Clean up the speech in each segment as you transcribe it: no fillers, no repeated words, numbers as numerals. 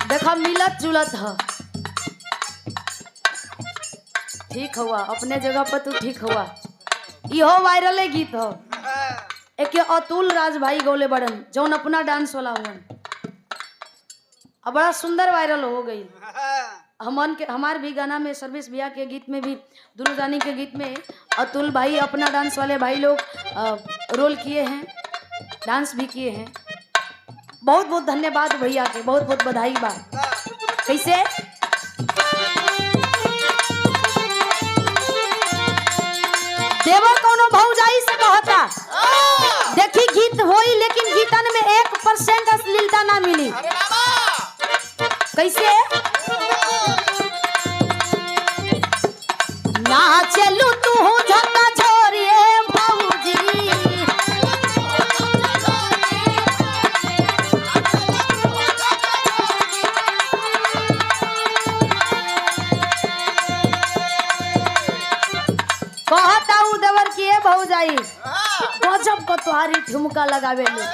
देखा मिलत जुलत ह। ठीक हुआ अपने जगह पर तू ठीक हुआ। इहो वायरल गीत हो एक अतुल राज भाई गौले बड़न जौन अपना डांस वाला हुआ अब बड़ा सुंदर वायरल हो गई। हमन के हमार भी गाना में सर्विस भैया के गीत में भी दुनू जानी के गीत में अतुल भाई अपना डांस वाले भाई लोग रोल किए हैं, डांस भी किए हैं। बहुत बहुत धन्यवाद भैया के, बहुत बहुत बधाई बा। कैसे देवर कोनो भौजाई से कहता देखी गीत होई लेकिन गीतन में 1% अश्लीलता ना मिली। कैसे ना चलू तू झक्का छोरिए भौजी कहता हूँ देवर किए भौजाई गजब को तुम्हारी ठुमका लगावे ले।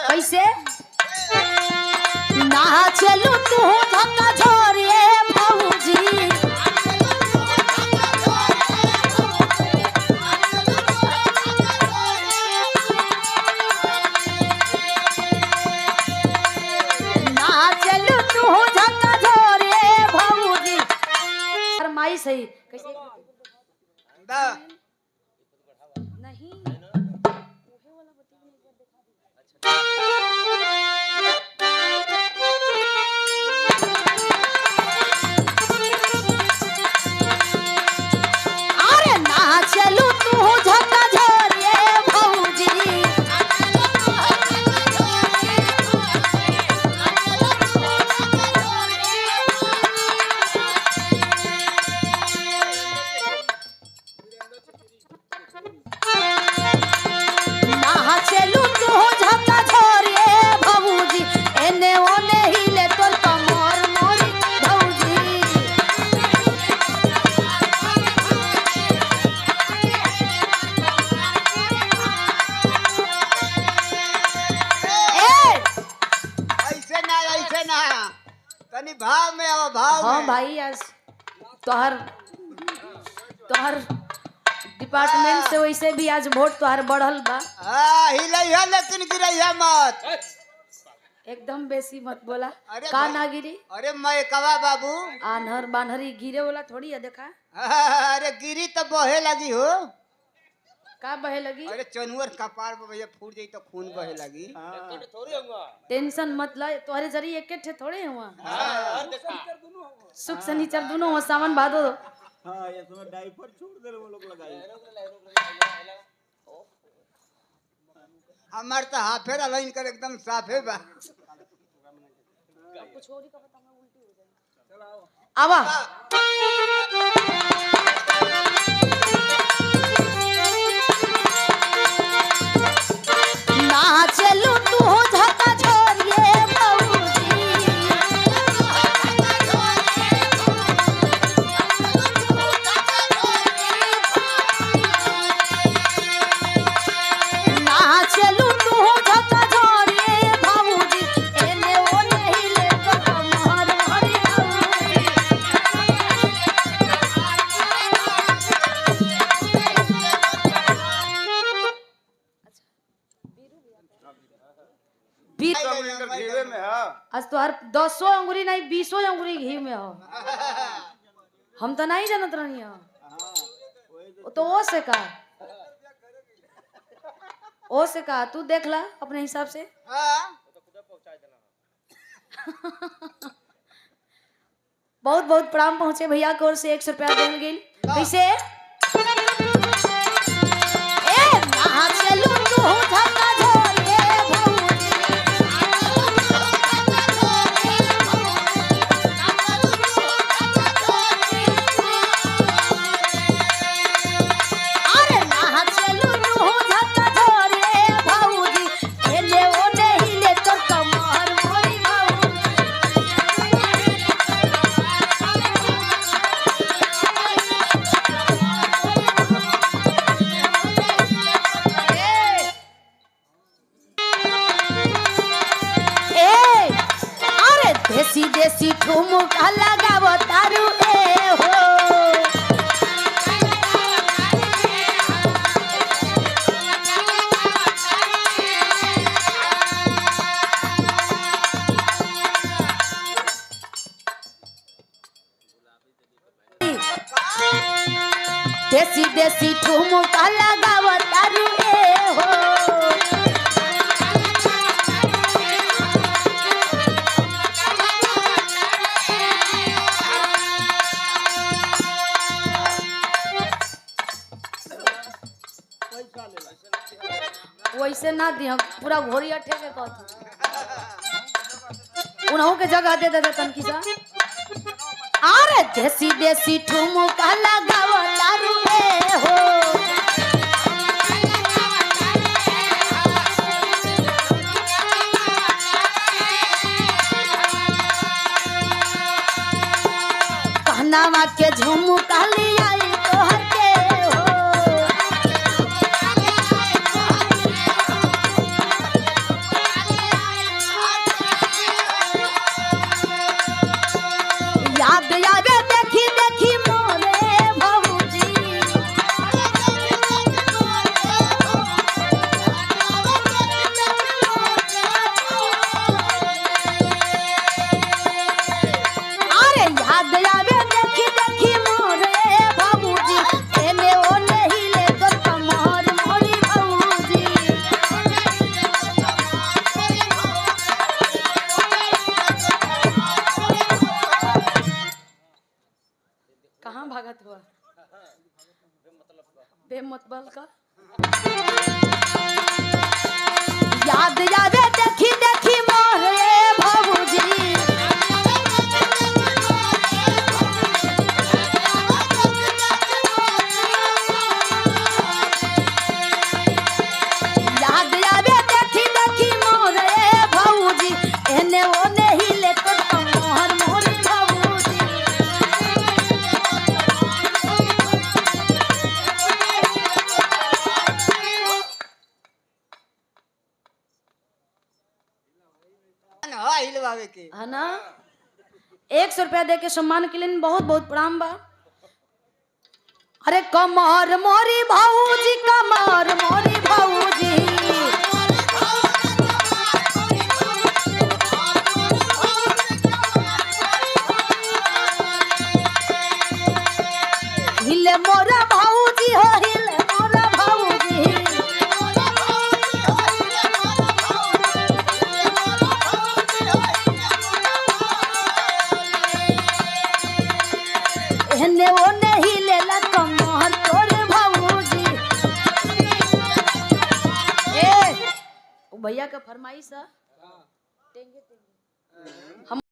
कैसे ना चलू तू धक्का छोरिए भौजी ना चलू तू धक्का छोरिए भौजी माई सही कैसे नहीं अरे ना चलू तू झक्का झोरिए भौजी ना चलू तू झक्का झोरिए भौजी एने ओने हिले तोर कमर मोरी भौजी ऐसे ना तनी भाव में आओ भाव हाँ में। भाई आज तोहर डिपार्टमेंट से वैसे भी आज वोट तोहर बढ़ल बा। हाँ हिलैया लेकिन गिरैया मत। एकदम बेसी मत बोला। अरे का भाई- ना गिरी अरे मैं कवा बाबू आन्हर बान्हरी गिरे वाला थोड़ी है देखा अरे गिरी तो बहे लगी हो। का बहे लगी। अरे चनुअर कपार पे भैया फूट जाई तो खून बहे लगी। टेंशन मत ल तोहरे जरी एक ठे थोड़े हुआ सुख शनिचर दोनों हुआ सावन भादो। हाँ ये तुम्हें डाइपर छोड़ दे रहे वो लोग लगाई। हमार तो हाफे लाइन कर एकदम साफे बा। आवा ना चलू तू झक्का छोरिए भौजी ना चलू तू झक्का छोरिए भौजी एने ओने हिले तो कमर मोरी भौजी घेरे में है। आज तो हर 10 अंगुरी नहीं 20 अंगुरी घी में हो। हम तो नहीं जानत रहनी हो तो ओ से का तू देख ला अपने हिसाब से। हाँ बहुत बहुत प्रणाम पहुंचे भैया की ओर से 100 रुपया देल गेल। कैसे ए ना चलू तू झक्का झोरिए भौजी अरे ना चलू तू झक्का झोरिए भौजी एने ओने हिले तोर कमर मोरी भौजी देसी देसी ठुमका लगावो तारू ए हो देसी देसी ठुमका लगावो तारू ए हो वैसे ना दी हम पूरा घोड़ी अठे के कहत उनहु के जगह दे दे तनकी सा अरे देसी देसी ठुमका लगावो तारू ए हो कहनावा के झुमका ले आई तोहर के हो याद आवे देखी देखी मोरे भौजी अरे याद आवे देखी देखी मोरे भौजी एने ओने हिले तो कमर मोरी भौजी कहाँ भागत हुआ बेमतबल का याद आवे देखी देखी मोरे भौजी याद आवे देखी देखी मोरे भौजी एने ओने हिले तो कमर मोरी भौजी हाँ हिलवावे के है ना 100 रुपया दे के सम्मान के लिए बहुत बहुत प्रणाम बा अरे कमर मोरी भौजी कमर मोरी भौजी हिले मोरा भौजी हो हिले मोरा भौजी एने ओने हिले ला कमर तोर भौजी ए भैया का फरमाइश है टेंगे टेंगे हम